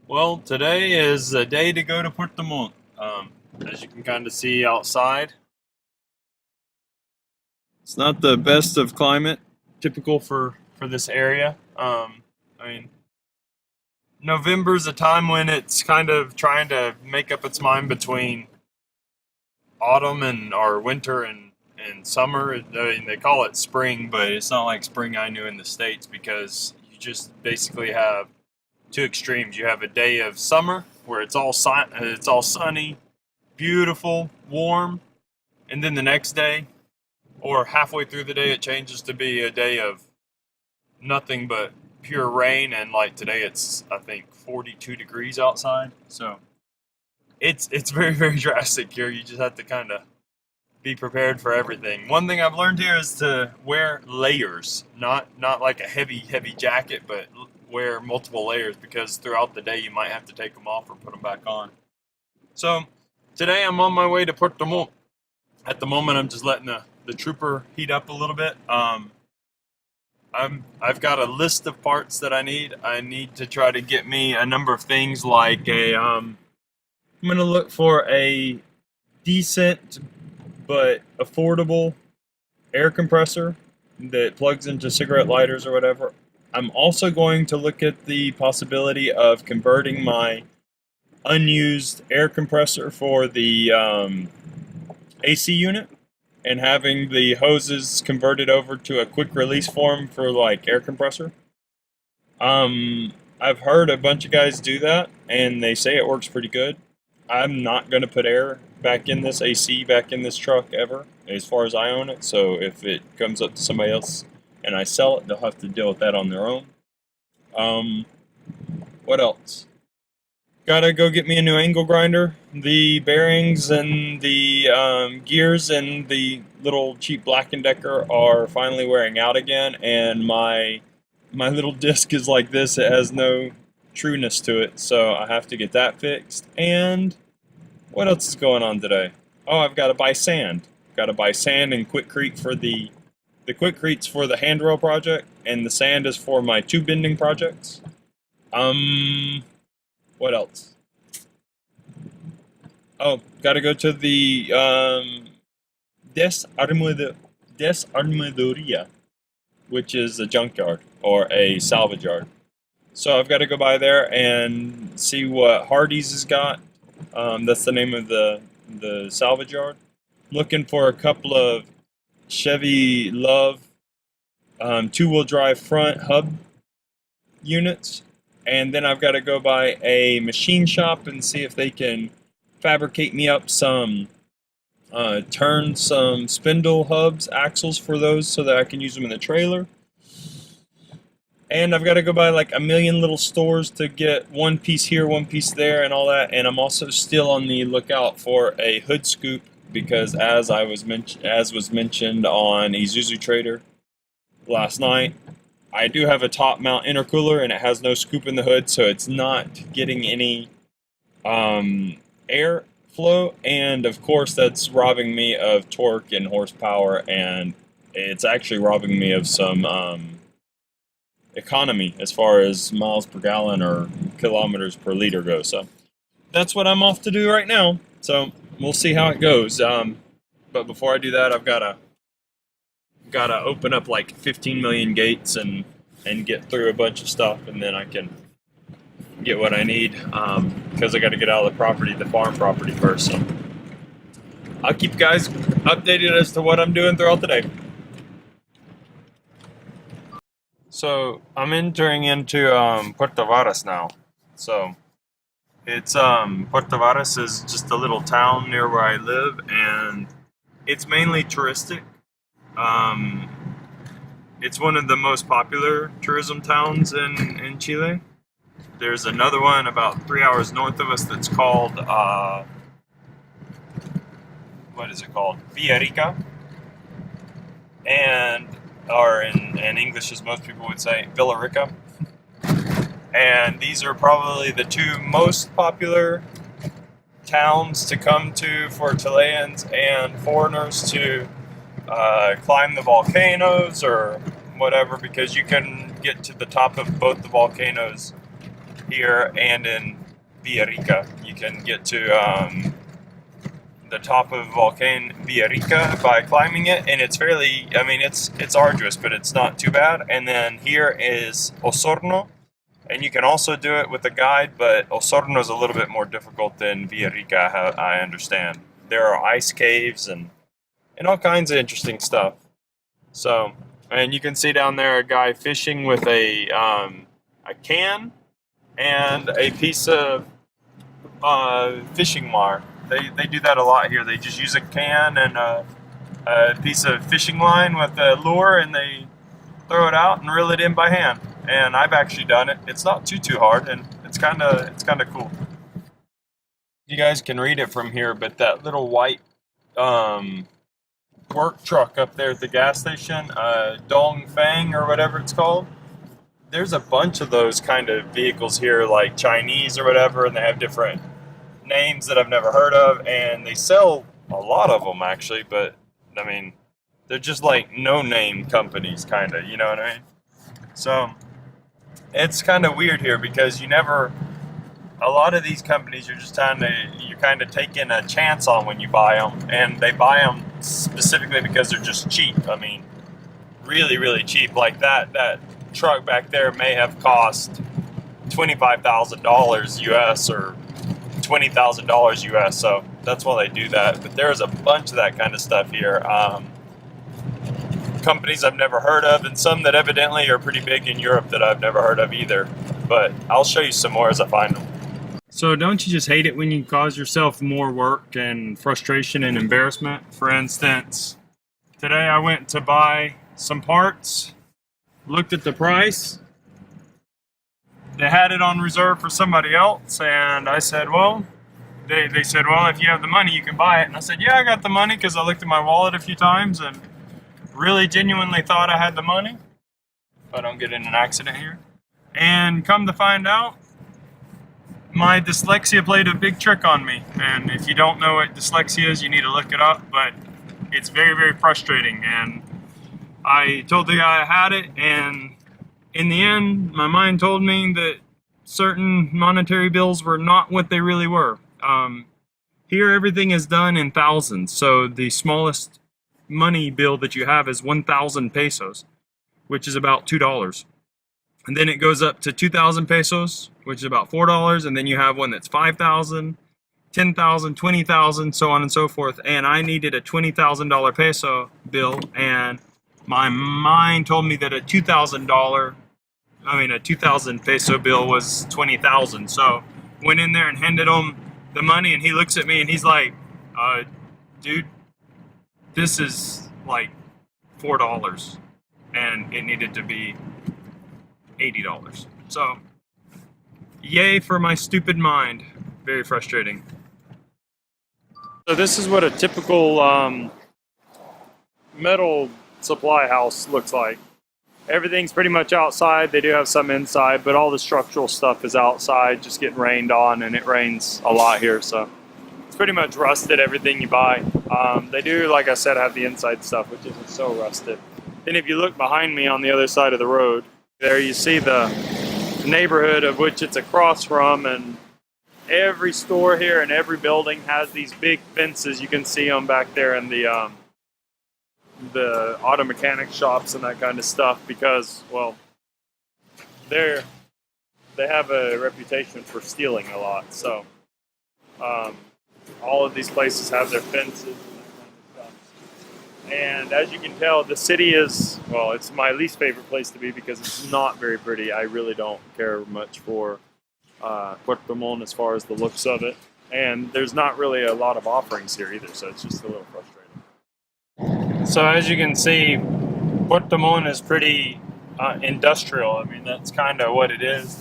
Well, today is a day to go to Puerto Montt. As you can kind of see outside, it's not the best of climate, typical for this area. I mean, November's a time when it's kind of trying to make up its mind between autumn and or winter and summer. I mean, they call it spring, but it's not like spring I knew in the States because you just basically have two extremes. You have a day of summer where it's all sunny, beautiful, warm, and then the next day or halfway through the day it changes to be a day of nothing but pure rain, and like today it's I think 42 degrees outside. So it's very drastic here. You just have to kind of be prepared for everything. One thing I've learned here is to wear layers, not like a heavy jacket, but wear multiple layers because throughout the day you might have to take them off or put them back on. So today I'm on my way to Puerto Montt. At the moment I'm just letting the trooper heat up a little bit. I've got a list of parts that I need. I need to try to get me a number of things like I'm gonna look for a decent but affordable air compressor that plugs into cigarette lighters or whatever. I'm also going to look at the possibility of converting my unused air compressor for the AC unit and having the hoses converted over to a quick release form for like air compressor. I've heard a bunch of guys do that and they say it works pretty good. I'm not going to put air back in this AC, back in this truck ever, as far as I own it. So if it comes up to somebody else and I sell it, they'll have to deal with that on their own. What else? Gotta go get me a new angle grinder. The bearings and the gears and the little cheap Black & Decker are finally wearing out again, and my little disc is like this. It has no trueness to it, so I have to get that fixed. And what else is going on today? Oh, I've got to buy sand. Got to buy sand and Quickcrete for the Quickcrete's for the handrail project, and the sand is for my tube bending projects. What else? Oh, gotta go to the Desarmadoria, which is a junkyard or a salvage yard. So I've got to go by there and see what Hardee's has got. That's the name of the salvage yard. Looking for a couple of Chevy Love two-wheel drive front hub units. And then I've got to go by a machine shop and see if they can fabricate me up some turn some spindle hubs, axles for those so that I can use them in the trailer. And I've got to go by like a million little stores to get one piece here, one piece there, and all that. And I'm also still on the lookout for a hood scoop because, as was mentioned on Isuzu Trader last night, I do have a top mount intercooler and it has no scoop in the hood, so it's not getting any air flow. And of course, that's robbing me of torque and horsepower, and it's actually robbing me of some economy as far as miles per gallon or kilometers per liter goes. So that's what I'm off to do right now. So we'll see how it goes. But before I do that, I've gotta open up like 15 million gates and get through a bunch of stuff, and then I can get what I need because I got to get out of the farm property first. So I'll keep you guys updated as to what I'm doing throughout the day. So I'm entering into Puerto Varas now. So it's Puerto Varas is just a little town near where I live, and it's mainly touristic. It's one of the most popular tourism towns in Chile. There's another one about 3 hours north of us that's called what is it called? Villarica, or in English, as most people would say, Villarica. And these are probably the two most popular towns to come to for Chileans and foreigners to climb the volcanoes or whatever, because you can get to the top of both the volcanoes here and in Villarrica. You can get to the top of Volcano Villarrica by climbing it, and it's fairly, I mean, it's arduous, but it's not too bad. And then here is Osorno, and you can also do it with a guide, but Osorno is a little bit more difficult than Villarrica, I understand. There are ice caves and all kinds of interesting stuff. So, and you can see down there a guy fishing with a can and a piece of fishing wire. They do that a lot here. They just use a can and a piece of fishing line with a lure, and they throw it out and reel it in by hand. And I've actually done it. It's not too hard, and it's kind of cool. You guys can read it from here, but that little white work truck up there at the gas station, Dong Fang or whatever it's called. There's a bunch of those kind of vehicles here, like Chinese or whatever, and they have different names that I've never heard of, and they sell a lot of them actually, but I mean, they're just like no-name companies, kind of, you know what I mean? So it's kind of weird here because a lot of these companies you're kind of taking a chance on when you buy them, and they buy them specifically because they're just cheap. I mean, really cheap. Like that truck back there may have cost $25,000 US or $20,000 US, so that's why they do that. But there's a bunch of that kind of stuff here. Companies I've never heard of, and some that evidently are pretty big in Europe that I've never heard of either. But I'll show you some more as I find them. So don't you just hate it when you cause yourself more work and frustration and embarrassment? For instance, today I went to buy some parts, looked at the price. They had it on reserve for somebody else, and I said, well, they said, well, if you have the money, you can buy it. And I said, yeah, I got the money, because I looked at my wallet a few times and really genuinely thought I had the money, if I don't get in an accident here. And come to find out, my dyslexia played a big trick on me. And if you don't know what dyslexia is, you need to look it up, but it's very frustrating. And I told the guy I had it, and in the end, my mind told me that certain monetary bills were not what they really were. Here, everything is done in thousands. So the smallest money bill that you have is 1,000 pesos, which is about $2. And then it goes up to 2,000 pesos, which is about $4. And then you have one that's 5,000, 10,000, 20,000, so on and so forth. And I needed a $20,000 peso bill, and my mind told me that a 2,000 peso bill was 20,000. So went in there and handed him the money, and he looks at me and he's like, dude, this is like $4, and it needed to be $80. So yay for my stupid mind. Very frustrating. So this is what a typical metal supply house looks like. Everything's pretty much outside. They do have some inside, but all the structural stuff is outside, just getting rained on, and it rains a lot here, so it's pretty much rusted, everything you buy. They do, like I said, have the inside stuff, which isn't so rusted. Then if you look behind me on the other side of the road, there you see the neighborhood of which it's across from, and every store here and every building has these big fences. You can see them back there in the auto mechanic shops and that kind of stuff, because, well, they have a reputation for stealing a lot. So all of these places have their fences and that kind of stuff. And as you can tell, the city is, well, it's my least favorite place to be because it's not very pretty. I really don't care much for Puerto Montt as far as the looks of it. And there's not really a lot of offerings here either, so it's just a little frustrating. So as you can see, Puerto Montt is pretty industrial. I mean, that's kind of what it is.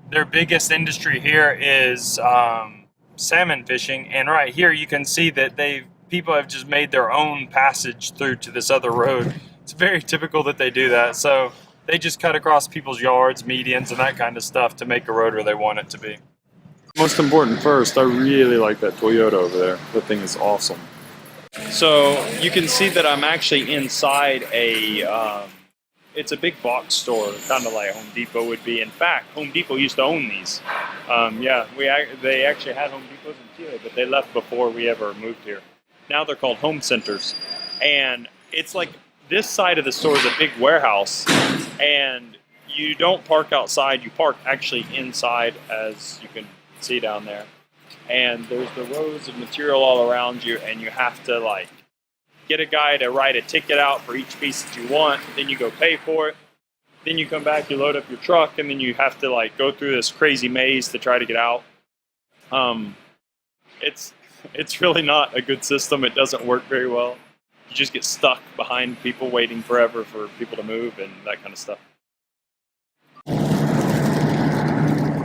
Their biggest industry here is salmon fishing, and right here you can see that people have just made their own passage through to this other road. It's very typical that they do that. So they just cut across people's yards, medians, and that kind of stuff to make a road where they want it to be. Most important first, I really like that Toyota over there. That thing is awesome. So you can see that I'm actually inside a it's a big box store, kind of like Home Depot would be. In fact, Home Depot used to own these. They actually had Home Depots in Chile, but they left before we ever moved here. Now they're called home centers, and it's like this side of the store is a big warehouse, and you don't park outside, you park actually inside, as you can see down there. And there's the rows of material all around you, and you have to like get a guy to write a ticket out for each piece that you want, then you go pay for it, then you come back, you load up your truck, and then you have to like go through this crazy maze to try to get out. It's really not a good system. It doesn't work very well. You just get stuck behind people waiting forever for people to move and that kind of stuff.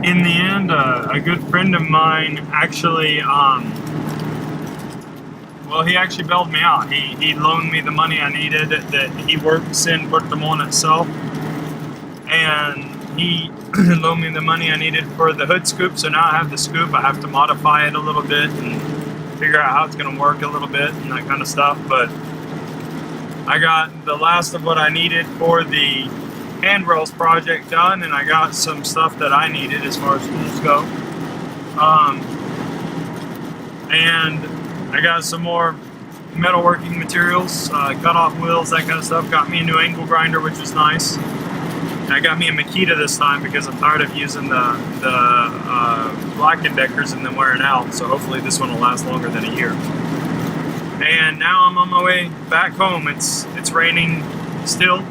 In the end, a good friend of mine actually, he actually bailed me out. He loaned me the money I needed. That he works in Puerto Montt itself, and he loaned me the money I needed for the hood scoop. So now I have the scoop. I have to modify it a little bit and figure out how it's going to work a little bit and that kind of stuff. But I got the last of what I needed for the handrails project done, and I got some stuff that I needed as far as tools go. And I got some more metalworking materials, cut off wheels, that kind of stuff. Got me a new angle grinder, which was nice. And I got me a Makita this time because I'm tired of using the Black & Deckers and then wearing out. So hopefully this one will last longer than a year. And now I'm on my way back home. It's raining still.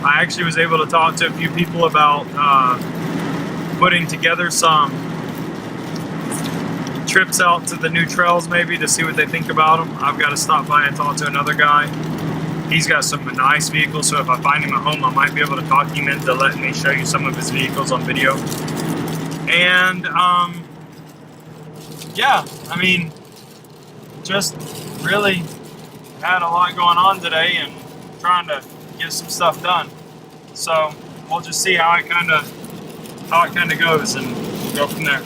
I actually was able to talk to a few people about putting together some trips out to the new trails maybe to see what they think about them. I've got to stop by and talk to another guy. He's got some nice vehicles, so if I find him at home, I might be able to talk him into letting me show you some of his vehicles on video. And yeah, I mean, just really had a lot going on today and trying to get some stuff done. So we'll just see how it kind of goes and go from there.